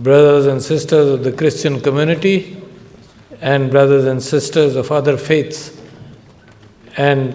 brothers and sisters of the Christian community and brothers and sisters of other faiths and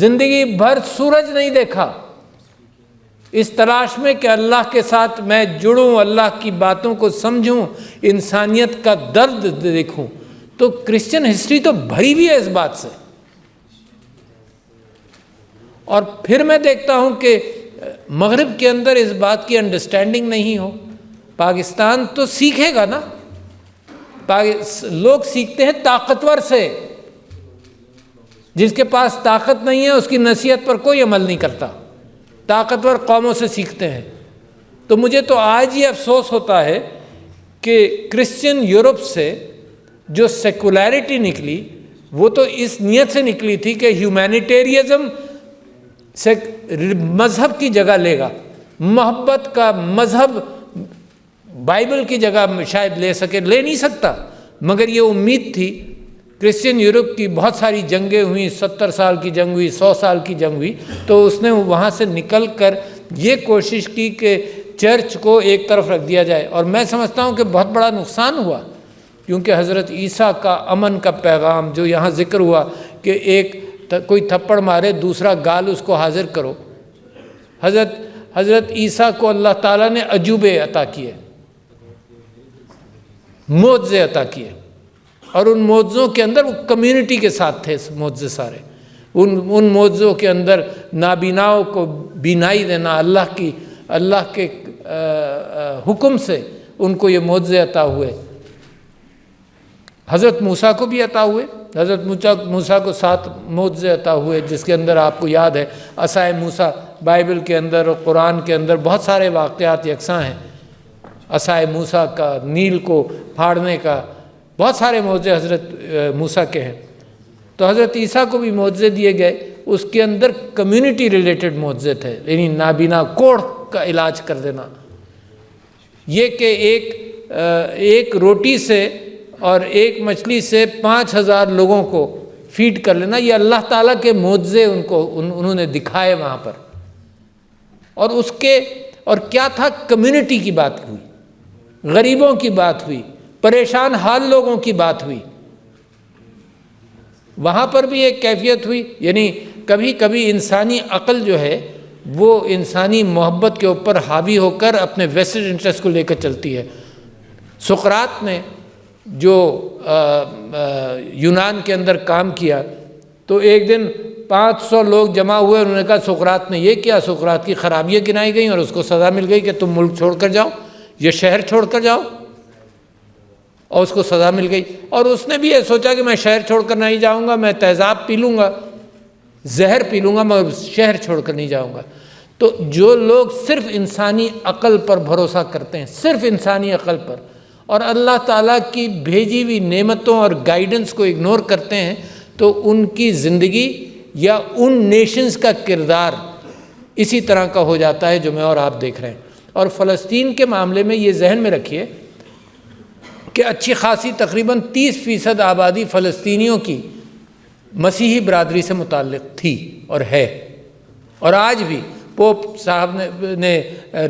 زندگی بھر سورج نہیں دیکھا، اس تلاش میں کہ اللہ کے ساتھ میں جڑوں، اللہ کی باتوں کو سمجھوں، انسانیت کا درد دیکھوں۔ تو کرسچن ہسٹری تو بھری ہوئی ہے اس بات سے۔ اور پھر میں دیکھتا ہوں کہ مغرب کے اندر اس بات کی انڈرسٹینڈنگ نہیں ہو۔ پاکستان تو سیکھے گا نا، لوگ سیکھتے ہیں طاقتور سے، جس کے پاس طاقت نہیں ہے اس کی نصیحت پر کوئی عمل نہیں کرتا، طاقتور قوموں سے سیکھتے ہیں۔ تو مجھے تو آج یہ افسوس ہوتا ہے کہ کرسچن یورپ سے جو سیکولیرٹی نکلی وہ تو اس نیت سے نکلی تھی کہ ہیومینیٹیرزم سے مذہب کی جگہ لے گا، محبت کا مذہب بائبل کی جگہ شاید لے سکے، لے نہیں سکتا، مگر یہ امید تھی۔ کرسچن یورپ کی بہت ساری جنگیں ہوئیں، 70 سال کی جنگ ہوئی، 100 سال کی جنگ ہوئی، تو اس نے وہاں سے نکل کر یہ کوشش کی کہ چرچ کو ایک طرف رکھ دیا جائے، اور میں سمجھتا ہوں کہ بہت بڑا نقصان ہوا، کیونکہ حضرت عیسیٰ کا امن کا پیغام جو یہاں ذکر ہوا کہ ایک کوئی تھپڑ مارے دوسرا گال اس کو حاضر کرو، حضرت عیسیٰ کو اللہ تعالیٰ نے عجوبے عطا کیے، معجزے عطا کیے، اور ان معجزوں کے اندر وہ کمیونٹی کے ساتھ تھے معجزے سارے۔ ان معجزوں کے اندر نابیناؤں کو بینائی دینا، اللہ کے حکم سے ان کو یہ معجزے عطا ہوئے۔ حضرت موسیٰ کو بھی عطا ہوئے، حضرت موسیٰ کو 7 معجزے عطا ہوئے، جس کے اندر آپ کو یاد ہے عصائے موسیٰ، بائبل کے اندر اور قرآن کے اندر بہت سارے واقعات یکساں ہیں، عصائے موسیٰ کا، نیل کو پھاڑنے کا، بہت سارے معجزے حضرت موسیٰ کے ہیں۔ تو حضرت عیسیٰ کو بھی معجزے دیے گئے، اس کے اندر کمیونٹی ریلیٹڈ معجزے تھے، یعنی نابینا کوڑھ کا علاج کر دینا، یہ کہ ایک روٹی سے اور ایک مچھلی سے 5000 لوگوں کو فیڈ کر لینا، یہ اللہ تعالیٰ کے معجزے انہوں نے دکھائے وہاں پر۔ اور کیا تھا، کمیونٹی کی بات ہوئی، غریبوں کی بات ہوئی، پریشان حال لوگوں کی بات ہوئی، وہاں پر بھی ایک کیفیت ہوئی۔ یعنی کبھی کبھی انسانی عقل جو ہے وہ انسانی محبت کے اوپر حاوی ہو کر اپنے ویسٹڈ انٹرسٹ کو لے کر چلتی ہے۔ سقراط نے جو یونان کے اندر کام کیا، تو ایک دن 500 لوگ جمع ہوئے، انہوں نے کہا سقراط نے یہ کیا، سقراط کی خرابیاں گنائی گئیں اور اس کو سزا مل گئی کہ تم ملک چھوڑ کر جاؤ، یہ شہر چھوڑ کر جاؤ، اور اس کو سزا مل گئی۔ اور اس نے بھی یہ سوچا کہ میں شہر چھوڑ کر نہیں جاؤں گا، میں تیزاب پی لوں گا، زہر پی لوں گا، مگر شہر چھوڑ کر نہیں جاؤں گا۔ تو جو لوگ صرف انسانی عقل پر بھروسہ کرتے ہیں، صرف انسانی عقل پر، اور اللہ تعالیٰ کی بھیجی ہوئی نعمتوں اور گائیڈنس کو اگنور کرتے ہیں، تو ان کی زندگی یا ان نیشنز کا کردار اسی طرح کا ہو جاتا ہے جو میں اور آپ دیکھ رہے ہیں۔ اور فلسطین کے معاملے میں یہ ذہن میں رکھیے کہ اچھی خاصی تقریباً 30% آبادی فلسطینیوں کی مسیحی برادری سے متعلق تھی اور ہے، اور آج بھی پوپ صاحب نے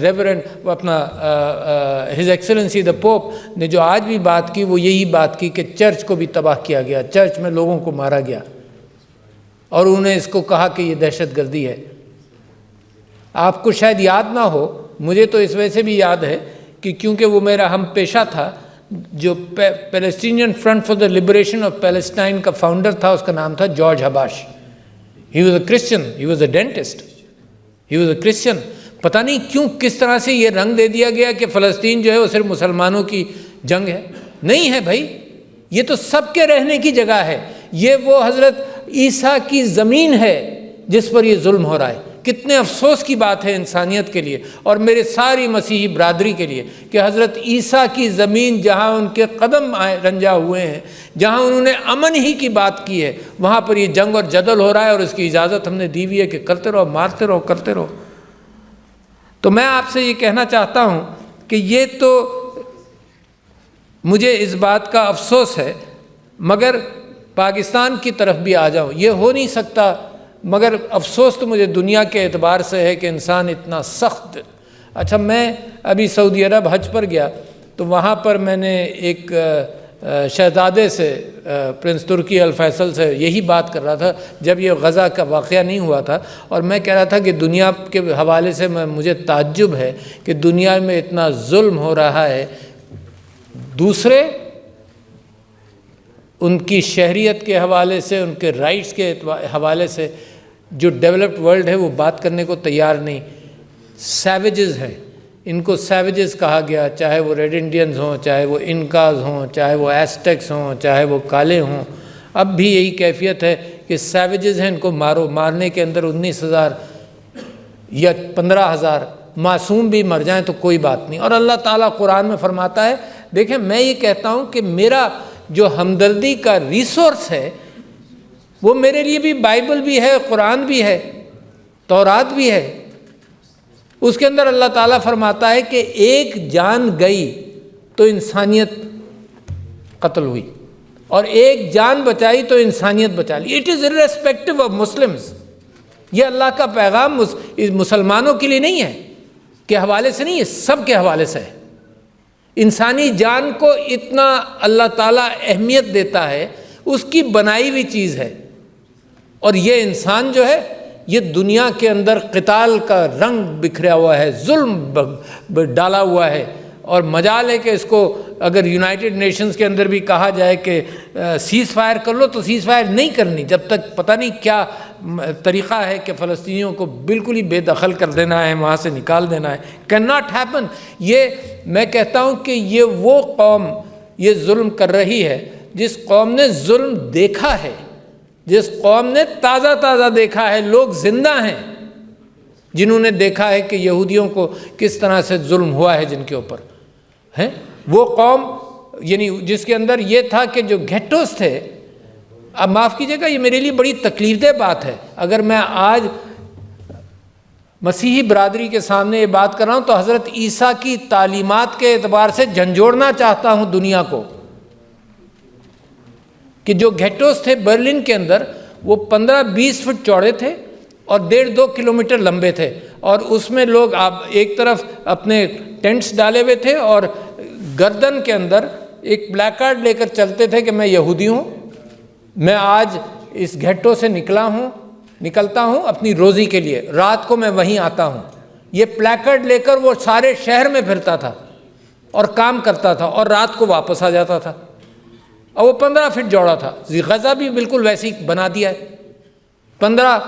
ریورنڈ اپنا ہز ایکسلنسی دا پوپ نے جو آج بھی بات کی، وہ یہی بات کی کہ چرچ کو بھی تباہ کیا گیا، چرچ میں لوگوں کو مارا گیا، اور انہوں نے اس کو کہا کہ یہ دہشت گردی ہے۔ آپ کو شاید یاد نہ ہو، مجھے تو اس وجہ سے بھی یاد ہے کہ کیونکہ وہ میرا ہم پیشہ تھا، جو Palestinian front for the liberation of Palestine کا فاؤنڈر تھا، اس کا نام تھا George حباش۔ He was a Christian, he was a dentist, he was a Christian. پتہ نہیں کیوں کس طرح سے یہ رنگ دے دیا گیا کہ فلسطین جو ہے وہ صرف مسلمانوں کی جنگ ہے۔ نہیں ہے بھائی، یہ تو سب کے رہنے کی جگہ ہے، یہ وہ حضرت عیسیٰ کی زمین ہے جس پر یہ ظلم ہو رہا ہے۔ کتنے افسوس کی بات ہے انسانیت کے لیے اور میرے ساری مسیحی برادری کے لیے کہ حضرت عیسیٰ کی زمین جہاں ان کے قدم رنجا ہوئے ہیں، جہاں انہوں نے امن ہی کی بات کی ہے، وہاں پر یہ جنگ اور جدل ہو رہا ہے، اور اس کی اجازت ہم نے دی ہوئی ہے کہ کرتے رہو، مارتے رہو، کرتے رہو۔ تو میں آپ سے یہ کہنا چاہتا ہوں کہ یہ تو مجھے اس بات کا افسوس ہے، مگر پاکستان کی طرف بھی آ جاؤں، یہ ہو نہیں سکتا، مگر افسوس تو مجھے دنیا کے اعتبار سے ہے کہ انسان اتنا سخت۔ اچھا، میں ابھی سعودی عرب حج پر گیا، تو وہاں پر میں نے ایک شہزادے سے پرنس ترکی الفیصل سے یہی بات کر رہا تھا جب یہ غزہ کا واقعہ نہیں ہوا تھا، اور میں کہہ رہا تھا کہ دنیا کے حوالے سے مجھے تعجب ہے کہ دنیا میں اتنا ظلم ہو رہا ہے، دوسرے ان کی شہریت کے حوالے سے، ان کے رائٹس کے حوالے سے جو ڈیولپڈ ورلڈ ہے وہ بات کرنے کو تیار نہیں، سیویجز ہیں، ان کو سیویجز کہا گیا، چاہے وہ ریڈ انڈینز ہوں، چاہے وہ انکاز ہوں، چاہے وہ ایسٹیکس ہوں، چاہے وہ کالے ہوں، اب بھی یہی کیفیت ہے کہ سیویجز ہیں، ان کو مارو، مارنے کے اندر 19,000 یا 15,000 معصوم بھی مر جائیں تو کوئی بات نہیں۔ اور اللہ تعالیٰ قرآن میں فرماتا ہے، دیکھیں میں یہ کہتا ہوں کہ میرا جو ہمدردی کا ریسورس ہے وہ میرے لیے بھی بائبل بھی ہے، قرآن بھی ہے، تورات بھی ہے، اس کے اندر اللہ تعالیٰ فرماتا ہے کہ ایک جان گئی تو انسانیت قتل ہوئی، اور ایک جان بچائی تو انسانیت بچا لی۔ It is irrespective of Muslims, یہ اللہ کا پیغام مسلمانوں کے لیے نہیں ہے کے حوالے سے نہیں ہے، سب کے حوالے سے ہے۔ انسانی جان کو اتنا اللہ تعالیٰ اہمیت دیتا ہے، اس کی بنائی ہوئی چیز ہے، اور یہ انسان جو ہے یہ دنیا کے اندر قتال کا رنگ بکھرا ہوا ہے، ظلم ڈالا ہوا ہے، اور مجال ہے کہ اس کو اگر یونائٹڈ نیشنز کے اندر بھی کہا جائے کہ سیز فائر کر لو تو سیز فائر نہیں کرنی جب تک پتہ نہیں کیا طریقہ ہے کہ فلسطینیوں کو بالکل ہی بے دخل کر دینا ہے، وہاں سے نکال دینا ہے۔ Can not happen. یہ میں کہتا ہوں کہ یہ وہ قوم یہ ظلم کر رہی ہے جس قوم نے ظلم دیکھا ہے، جس قوم نے تازہ دیکھا ہے، لوگ زندہ ہیں جنہوں نے دیکھا ہے کہ یہودیوں کو کس طرح سے ظلم ہوا ہے جن کے اوپر ہیں۔ وہ قوم یعنی جس کے اندر یہ تھا کہ جو گھیٹوز تھے، اب معاف کیجیے گا یہ میرے لیے بڑی تکلیف دہ بات ہے، اگر میں آج مسیحی برادری کے سامنے یہ بات کر رہا ہوں تو حضرت عیسیٰ کی تعلیمات کے اعتبار سے جھنجھوڑنا چاہتا ہوں دنیا کو، کہ جو گھیٹوز تھے برلن کے اندر وہ 15-20 فٹ چوڑے تھے اور 1.5-2 کلومیٹر لمبے تھے، اور اس میں لوگ ایک طرف اپنے ٹینٹس ڈالے ہوئے تھے اور گردن کے اندر ایک بلیک کارڈ لے کر چلتے تھے کہ میں یہودی ہوں، میں آج اس گھیٹو سے نکلتا ہوں اپنی روزی کے لیے، رات کو میں وہیں آتا ہوں۔ یہ پلیکارڈ لے کر وہ سارے شہر میں پھرتا تھا اور کام کرتا تھا اور رات کو واپس آ جاتا تھا، اور وہ 15 فٹ چوڑا تھا۔ غزہ بھی بالکل ویسے ہی بنا دیا ہے، 15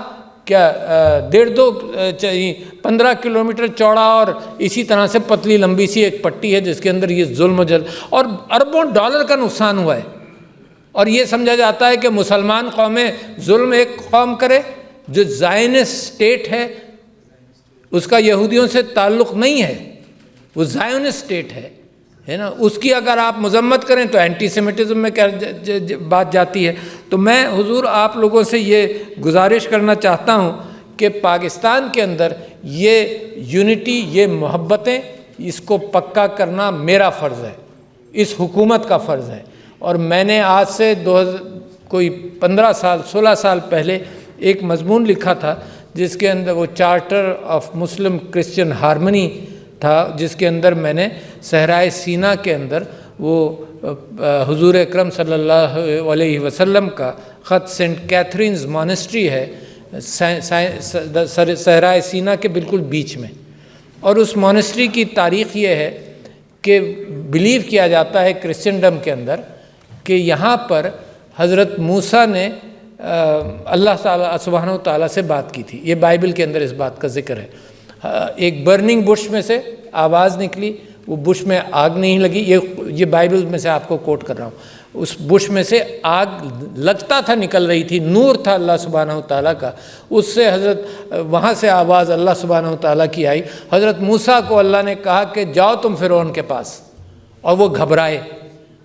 کلومیٹر چوڑا اور اسی طرح سے پتلی لمبی سی ایک پٹی ہے جس کے اندر یہ ظلم و جل اور اربوں ڈالر کا نقصان ہوا ہے۔ اور یہ سمجھا جاتا ہے کہ مسلمان قومیں ظلم ایک قوم کرے، جو زائنسٹ اسٹیٹ ہے اس کا یہودیوں سے تعلق نہیں ہے، وہ زائنسٹ اسٹیٹ ہے نا، اس کی اگر آپ مذمت کریں تو اینٹی سیمیٹزم میں بات جاتی ہے۔ تو میں حضور آپ لوگوں سے یہ گزارش کرنا چاہتا ہوں کہ پاکستان کے اندر یہ یونٹی، یہ محبتیں، اس کو پکا کرنا میرا فرض ہے، اس حکومت کا فرض ہے۔ اور میں نے آج سے کوئی 16 سال پہلے ایک مضمون لکھا تھا جس کے اندر وہ charter of Muslim Christian harmony تھا، جس کے اندر میں نے صحرائے سینا کے اندر وہ حضور اکرم صلی اللہ علیہ وسلم کا خط سینٹ کیتھرینز مانسٹری ہے صحرائے سینا کے بالکل بیچ میں، اور اس مانسٹری کی تاریخ یہ ہے کہ بلیو کیا جاتا ہے کرسچنڈم کے اندر کہ یہاں پر حضرت موسیٰ نے اللہ تعالیٰ سبحانہ و تعالیٰ سے بات کی تھی۔ یہ بائبل کے اندر اس بات کا ذکر ہے۔ ایک برننگ بش میں سے آواز نکلی، وہ بش میں آگ نہیں لگی، یہ بائبل میں سے آپ کو کوٹ کر رہا ہوں، اس بش میں سے آگ لگتا تھا، نکل رہی تھی، نور تھا اللہ سبحانہ و تعالیٰ کا، اس سے وہاں سے آواز اللہ سبحانہ و تعالیٰ کی آئی۔ حضرت موسیٰ کو اللہ نے کہا کہ جاؤ تم فرعون کے پاس، اور وہ گھبرائے۔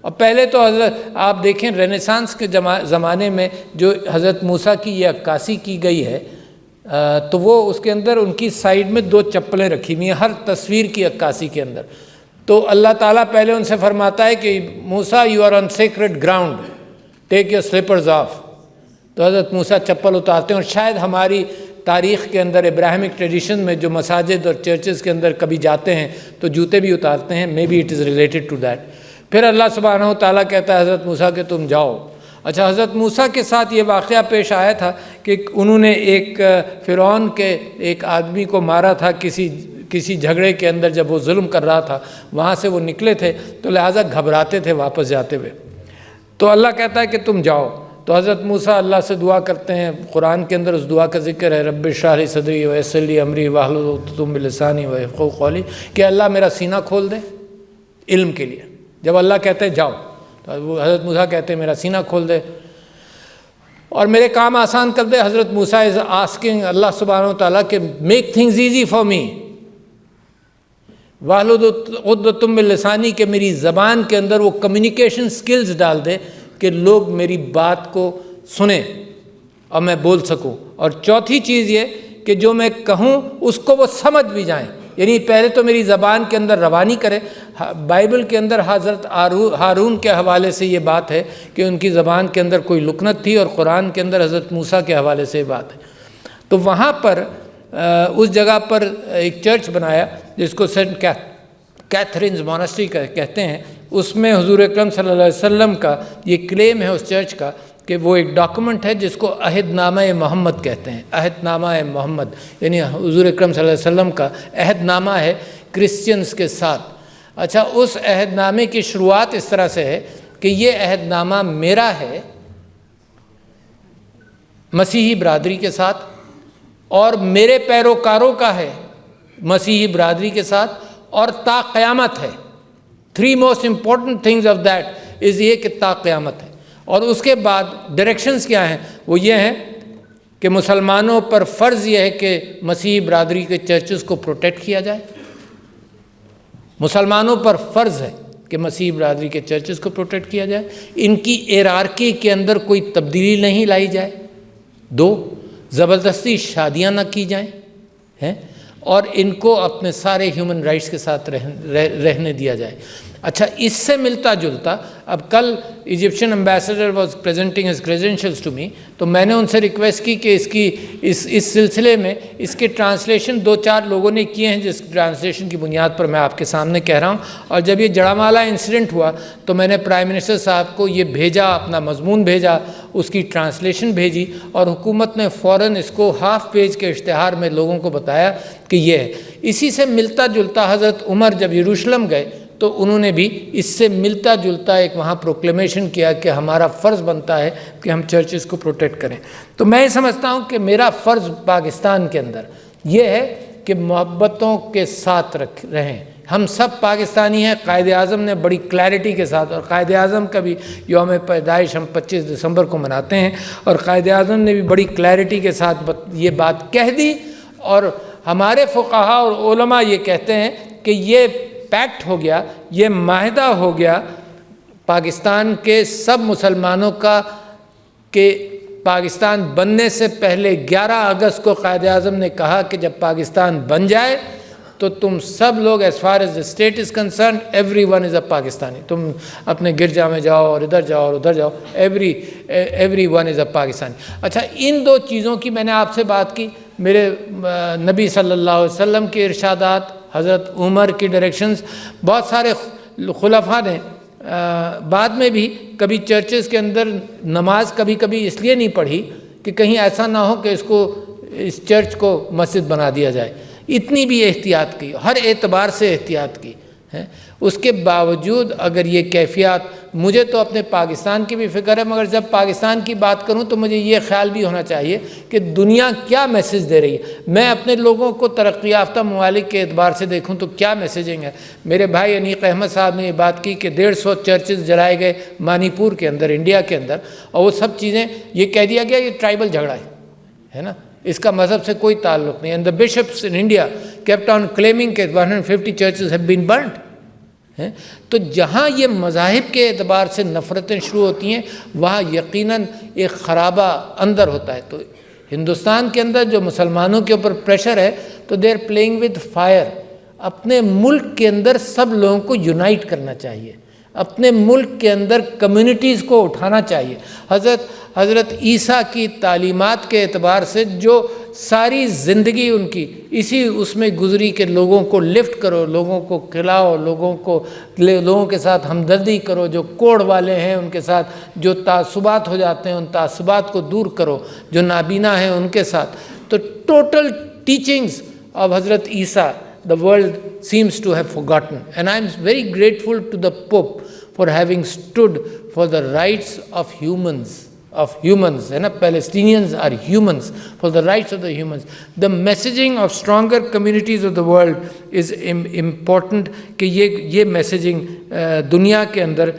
اور پہلے تو حضرت آپ دیکھیں رینیسانس کے زمانے میں جو حضرت موسیٰ کی یہ عکاسی کی گئی ہے تو وہ اس کے اندر ان کی سائیڈ میں 2 چپلیں رکھی ہوئی ہیں ہر تصویر کی عکاسی کے اندر۔ تو اللہ تعالیٰ پہلے ان سے فرماتا ہے کہ Musa you are on sacred ground, take your slippers off. تو حضرت موسیٰ چپل اتارتے ہیں، اور شاید ہماری تاریخ کے اندر ابراہمک ٹریڈیشن میں جو مساجد اور چرچز کے اندر کبھی جاتے ہیں تو جوتے بھی اتارتے ہیں، may be it is related to that. پھر اللہ سبحانہ و تعالیٰ کہتا ہے حضرت موسیٰ کہ تم جاؤ۔ اچھا، حضرت موسیٰ کے ساتھ یہ واقعہ پیش آیا تھا کہ انہوں نے ایک فرعون کے ایک آدمی کو مارا تھا کسی جھگڑے کے اندر، جب وہ ظلم کر رہا تھا، وہاں سے وہ نکلے تھے تو لہٰذا گھبراتے تھے واپس جاتے ہوئے، تو اللہ کہتا ہے کہ تم جاؤ۔ تو حضرت موسیٰ اللہ سے دعا کرتے ہیں، قرآن کے اندر اس دعا کا ذکر ہے، رب اشرح لی صدری ویسر لی امری واحلل عقدۃ من لسانی یفقہوا قولی، کہ اللہ میرا سینہ کھول دے علم کے لیے۔ جب اللہ کہتے ہیں جاؤ تو حضرت موسیٰ کہتے ہیں میرا سینہ کھول دے اور میرے کام آسان کر دے۔ حضرت موسیٰ از آسکنگ اللہ سبحانہ و تعالیٰ کہ make things easy for me, واحلل عقدۃ من لسانی، کہ میری زبان کے اندر وہ کمیونیکیشن سکلز ڈال دے کہ لوگ میری بات کو سنیں اور میں بول سکوں۔ اور چوتھی چیز یہ کہ جو میں کہوں اس کو وہ سمجھ بھی جائیں، یعنی پہلے تو میری زبان کے اندر روانی کرے۔ بائبل کے اندر حضرت ہارون کے حوالے سے یہ بات ہے کہ ان کی زبان کے اندر کوئی لکنت تھی، اور قرآن کے اندر حضرت موسیٰ کے حوالے سے یہ بات ہے۔ تو وہاں پر اس جگہ پر ایک چرچ بنایا جس کو سینٹ کیتھرینز مونسٹری کہتے ہیں۔ اس میں حضور اکرم صلی اللہ علیہ وسلم کا یہ کلیم ہے اس چرچ کا کہ وہ ایک ڈاکومنٹ ہے جس کو عہد نامہ محمد کہتے ہیں۔ عہد نامہ محمد یعنی حضور اکرم صلی اللہ علیہ وسلم کا عہد نامہ ہے کرسچنز کے ساتھ۔ اچھا، اس عہد نامے کی شروعات اس طرح سے ہے کہ یہ عہد نامہ میرا ہے مسیحی برادری کے ساتھ، اور میرے پیروکاروں کا ہے مسیحی برادری کے ساتھ، اور تا قیامت ہے۔ 3 most important things of that is یہ کہ تا قیامت ہے۔ اور اس کے بعد ڈائریکشنز کیا ہیں؟ وہ یہ ہیں کہ مسلمانوں پر فرض یہ ہے کہ مسیحی برادری کے چرچز کو پروٹیکٹ کیا جائے۔ مسلمانوں پر فرض ہے کہ مسیحی برادری کے چرچز کو پروٹیکٹ کیا جائے، ان کی ایرارکی کے اندر کوئی تبدیلی نہیں لائی جائے۔ 2، زبردستی شادیاں نہ کی جائیں ہیں، اور ان کو اپنے سارے ہیومن رائٹس کے ساتھ رہنے دیا جائے۔ اچھا، اس سے ملتا جلتا، اب کل Egyptian ambassador was presenting his credentials to me, تو میں نے ان سے ریکویسٹ کی کہ اس سلسلے میں اس کے ٹرانسلیشن 2-4 لوگوں نے کیے ہیں، جس ٹرانسلیشن کی بنیاد پر میں آپ کے سامنے کہہ رہا ہوں۔ اور جب یہ جڑامالہ انسیڈنٹ ہوا تو میں نے پرائم منسٹر صاحب کو یہ بھیجا، اپنا مضمون بھیجا، اس کی ٹرانسلیشن بھیجی، اور حکومت نے فوراً اس کو ہاف پیج کے اشتہار میں لوگوں کو بتایا کہ یہ ہے۔ اسی سے ملتا جلتا حضرت عمر جب یروشلم گئے تو انہوں نے بھی اس سے ملتا جلتا ایک وہاں پروکلیمیشن کیا کہ ہمارا فرض بنتا ہے کہ ہم چرچز کو پروٹیکٹ کریں۔ تو میں یہ سمجھتا ہوں کہ میرا فرض پاکستان کے اندر یہ ہے کہ محبتوں کے ساتھ رہیں۔ ہم سب پاکستانی ہیں۔ قائد اعظم نے بڑی کلیئرٹی کے ساتھ، اور قائد اعظم کا بھی یوم پیدائش ہم 25 دسمبر کو مناتے ہیں، اور قائد اعظم نے بھی بڑی کلیئرٹی کے ساتھ یہ بات کہہ دی، اور ہمارے فقہاء اور علماء یہ کہتے ہیں کہ یہ پیکٹ ہو گیا، یہ معاہدہ ہو گیا پاکستان کے سب مسلمانوں کا کہ پاکستان بننے سے پہلے 11 اگست کو قائد اعظم نے کہا کہ جب پاکستان بن جائے تو تم سب لوگ as far as the state is concerned everyone is a Pakistani, تم اپنے گرجا میں جاؤ اور ادھر جاؤ اور ادھر جاؤ، everyone is a پاکستانی۔ اچھا، ان 2 چیزوں کی میں نے آپ سے بات کی، میرے نبی صلی اللہ علیہ وسلم کے ارشادات، حضرت عمر کی ڈائریکشنز، بہت سارے خلفاء نے بعد میں بھی کبھی چرچز کے اندر نماز کبھی کبھی اس لیے نہیں پڑھی کہ کہیں ایسا نہ ہو کہ اس چرچ کو مسجد بنا دیا جائے، اتنی بھی احتیاط کی، ہر اعتبار سے احتیاط کی ہے۔ اس کے باوجود اگر یہ کیفیات، مجھے تو اپنے پاکستان کی بھی فکر ہے، مگر جب پاکستان کی بات کروں تو مجھے یہ خیال بھی ہونا چاہیے کہ دنیا کیا میسیج دے رہی ہے۔ میں اپنے لوگوں کو ترقی یافتہ ممالک کے اعتبار سے دیکھوں تو کیا میسیجنگ ہے۔ میرے بھائی انیق احمد صاحب نے یہ بات کی کہ 150 چرچز جلائے گئے منی پور کے اندر، انڈیا کے اندر، اور وہ سب چیزیں یہ کہہ دیا گیا یہ ٹرائبل جھگڑا ہے نا، اس کا مذہب سے کوئی تعلق نہیں۔ And the bishops in India kept on claiming کہ 150 churches have been burnt۔ تو جہاں یہ مذاہب کے اعتبار سے نفرتیں شروع ہوتی ہیں وہاں یقیناً ایک خرابہ اندر ہوتا ہے۔ تو ہندوستان کے اندر جو مسلمانوں کے اوپر پریشر ہے تو they are playing with fire. اپنے ملک کے اندر سب لوگوں کو یونائٹ کرنا چاہیے، اپنے ملک کے اندر کمیونٹیز کو اٹھانا چاہیے۔ حضرت عیسیٰ کی تعلیمات کے اعتبار سے جو ساری زندگی ان کی اس میں گزری کہ لوگوں کو لفٹ کرو، لوگوں کو کھلاؤ، لوگوں کے ساتھ ہمدردی کرو، جو کوڑ والے ہیں ان کے ساتھ جو تعصبات ہو جاتے ہیں ان تعصبات کو دور کرو، جو نابینا ہیں ان کے ساتھ۔ تو ٹوٹل ٹیچنگز آف حضرت عیسیٰ the world seems to have forgotten, and I am very grateful to the Pope for having stood for the rights of humans, Palestinians are humans, for the rights of the humans. The messaging of stronger communities of the world is important کہ یہ messaging دنیا کے اندر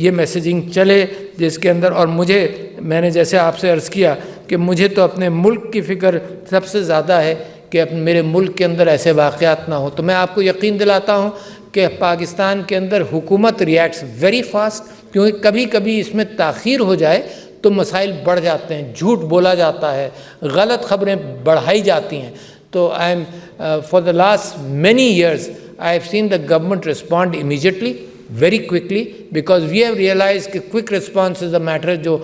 یہ messaging چلے جس کے اندر، اور میں نے جیسے آپ سے عرض کیا کہ مجھے تو اپنے ملک کی فکر سب سے زیادہ ہے کہ میرے ملک کے اندر ایسے واقعات نہ ہوں۔ تو میں آپ کو یقین دلاتا ہوں کہ پاکستان کے اندر حکومت ریئیکٹس ویری فاسٹ، کیونکہ کبھی کبھی اس میں تاخیر ہو جائے تو مسائل بڑھ جاتے ہیں، جھوٹ بولا جاتا ہے، غلط خبریں بڑھائی جاتی ہیں۔ تو for the last many years I have seen the government respond immediately, very quickly, because we have realized کہ quick response is a matter جو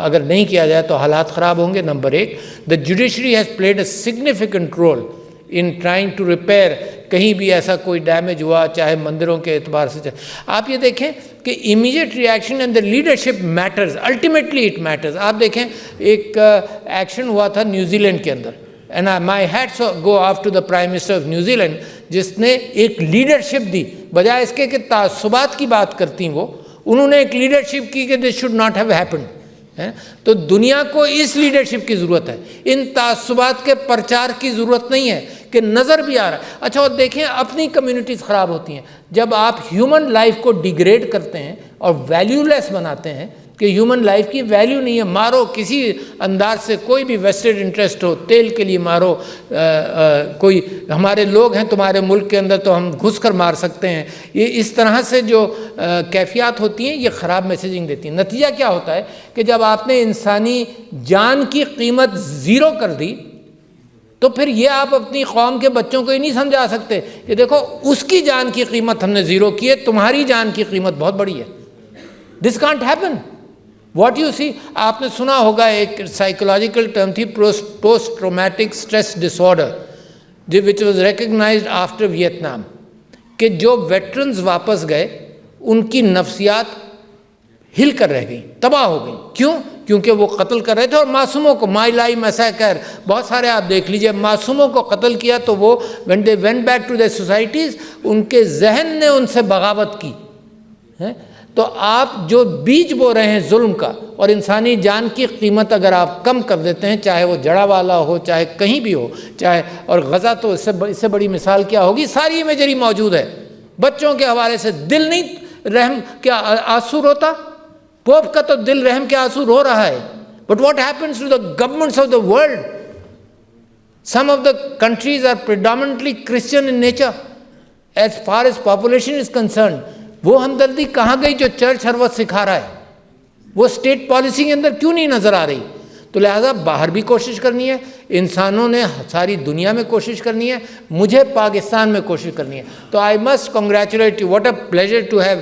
اگر نہیں کیا جائے تو حالات خراب ہوں گے۔ Number 1، the judiciary has played a significant role in trying to repair کہیں بھی ایسا کوئی ڈیمیج ہوا، چاہے مندروں کے اعتبار سے۔ آپ یہ دیکھیں کہ immediate reaction and the leadership matters, ultimately it matters۔ آپ دیکھیں ایک ایکشن ہوا تھا نیوزی لینڈ کے اندر، and my hats go off to the Prime Minister of New Zealand جس نے ایک لیڈرشپ دی، بجائے اس کے کہ تعصبات کی بات کرتی وہ، انہوں نے ایک لیڈرشپ کی کہ this should not have happened۔ تو دنیا کو اس لیڈرشپ کی ضرورت ہے، ان تعصبات کے پرچار کی ضرورت نہیں ہے کہ نظر بھی آ رہا ہے۔ اچھا اور دیکھیں اپنی کمیونٹیز خراب ہوتی ہیں جب آپ ہیومن لائف کو ڈیگریڈ کرتے ہیں اور ویلیو لیس بناتے ہیں کہ ہیومن لائف کی ویلیو نہیں ہے، مارو کسی انداز سے، کوئی بھی ویسٹڈ انٹرسٹ ہو، تیل کے لیے مارو، کوئی ہمارے لوگ ہیں تمہارے ملک کے اندر تو ہم گھس کر مار سکتے ہیں۔ یہ اس طرح سے جو کیفیات ہوتی ہیں یہ خراب میسیجنگ دیتی ہیں۔ نتیجہ کیا ہوتا ہے کہ جب آپ نے انسانی جان کی قیمت زیرو کر دی تو پھر یہ آپ اپنی قوم کے بچوں کو ہی نہیں سمجھا سکتے کہ دیکھو اس کی جان کی قیمت ہم نے زیرو کی ہے، تمہاری جان کی قیمت بہت بڑی ہے۔ This can't happen. What you see, آپ نے سنا ہوگا ایک سائیکولوجیکل ٹرم تھی post traumatic stress disorder which was recognised after Vietnam, کہ جو ویٹرنز واپس گئے ان کی نفسیات ہل کر رہ گئی، تباہ ہو گئی۔ کیوں؟ کیونکہ وہ قتل کر رہے تھے اور معصوموں کو، مائی لائی میسیکر، بہت سارے آپ دیکھ لیجئے، معصوموں کو قتل کیا تو وہ when they went back to their societies ان کے ذہن نے ان سے بغاوت کی۔ تو آپ جو بیج بو رہے ہیں ظلم کا، اور انسانی جان کی قیمت اگر آپ کم کر دیتے ہیں، چاہے وہ جڑا والا ہو، چاہے کہیں بھی ہو، چاہے، اور غزہ تو اس سے بڑی مثال کیا ہوگی، ساری امیجری موجود ہے۔ بچوں کے حوالے سے دل نہیں رحم کیا آنسو روتا؟ پوپ کا تو دل رحم کے آنسو رو رہا ہے۔ But what happens to the governments of the world? Some of the countries are predominantly Christian in nature as far as population is concerned۔ وہ ہمدردی کہاں گئی جو چرچ ہر وقت سکھا رہا ہے؟ وہ اسٹیٹ پالیسی کے اندر کیوں نہیں نظر آ رہی؟ تو لہٰذا باہر بھی کوشش کرنی ہے، انسانوں نے ساری دنیا میں کوشش کرنی ہے، مجھے پاکستان میں کوشش کرنی ہے۔ تو I must congratulate you. What a pleasure to have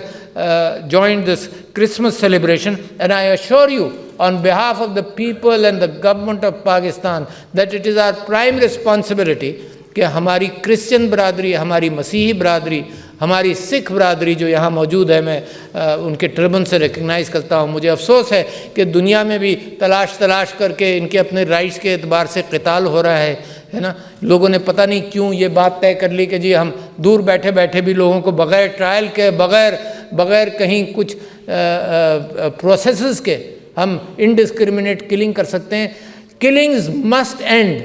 joined this Christmas celebration, and I assure you on behalf of the people and the government of Pakistan that it is our prime responsibility کہ ہماری Christian برادری، ہماری مسیحی برادری، ہماری سکھ برادری جو یہاں موجود ہے، میں ان کے ٹربن سے ریکگنائز کرتا ہوں۔ مجھے افسوس ہے کہ دنیا میں بھی تلاش کر کے ان کے اپنے رائٹس کے اعتبار سے قتال ہو رہا ہے نا۔ لوگوں نے پتہ نہیں کیوں یہ بات طے کر لی کہ جی ہم دور بیٹھے بھی لوگوں کو بغیر ٹرائل کے، بغیر کہیں کچھ پروسیسز کے ہم انڈسکرمنیٹ کلنگ کر سکتے ہیں۔ کلنگز مسٹ اینڈ،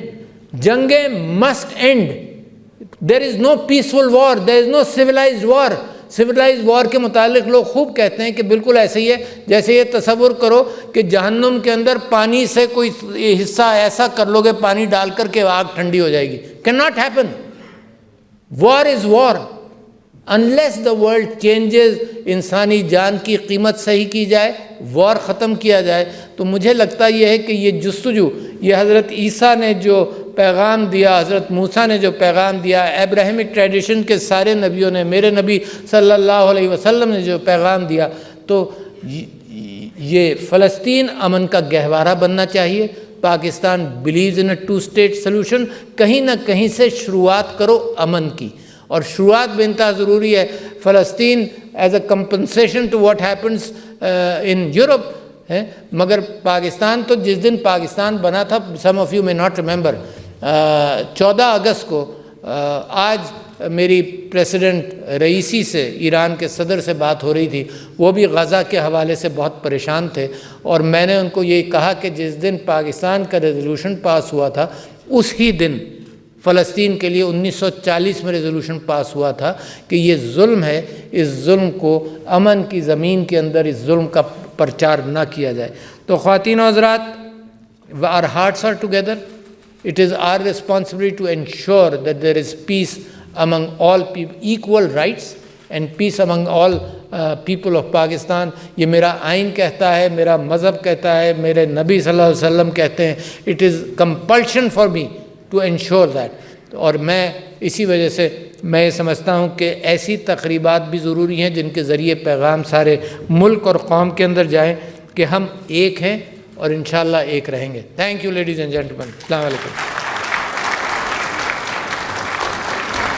جنگیں must and. There is no peaceful war, there is no civilized war۔ civilized war کے متعلق لوگ خوب کہتے ہیں کہ بالکل ایسے ہی ہے جیسے یہ تصور کرو کہ جہنم کے اندر پانی سے کوئی حصہ ایسا کر لو گے پانی ڈال کر کے آگ ٹھنڈی ہو جائے گی۔ Cannot happen۔ War is war۔ unless the world changes, انسانی جان کی قیمت صحیح کی جائے, وار ختم کیا جائے, تو مجھے لگتا یہ ہے کہ یہ جستجو, یہ حضرت عیسیٰ نے جو پیغام دیا, حضرت موسیٰ نے جو پیغام دیا, ابراہیمک ٹریڈیشن کے سارے نبیوں نے, میرے نبی صلی اللہ علیہ وسلم نے جو پیغام دیا, تو یہ فلسطین امن کا گہوارہ بننا چاہیے. Pakistan believes in a 2-state solution. کہیں نہ کہیں سے شروعات کرو امن کی, اور شروعات بے انتہا ضروری ہے. فلسطین as a compensation to what happens in Europe ہے, مگر پاکستان تو جس دن پاکستان بنا تھا, some of you may not remember, 14 اگست کو آج میری پریسیڈنٹ رئیسی سے, ایران کے صدر سے بات ہو رہی تھی. وہ بھی غزہ کے حوالے سے بہت پریشان تھے, اور میں نے ان کو یہ کہا کہ جس دن پاکستان کا ریزولوشن پاس ہوا تھا, اس ہی دن فلسطین کے لیے 1940 میں ریزولوشن پاس ہوا تھا کہ یہ ظلم ہے, اس ظلم کو امن کی زمین کے اندر اس ظلم کا پرچار نہ کیا جائے. تو خواتین و حضرات, our hearts are together. It is our responsibility to ensure that there is peace among all people, equal rights and peace among all people of Pakistan. یہ میرا آئین کہتا ہے, میرا مذہب کہتا ہے, میرے نبی صلی اللہ علیہ وسلم کہتے ہیں. It is compulsion for me to ensure that. اور میں اسی وجہ سے میں سمجھتا ہوں کہ ایسی تقریبات بھی ضروری ہیں جن کے ذریعے پیغام سارے ملک اور قوم کے اندر جائیں کہ ہم ایک ہیں اور انشاءاللہ ایک رہیں گے. Thank you ladies and gentleman. السلام علیکم.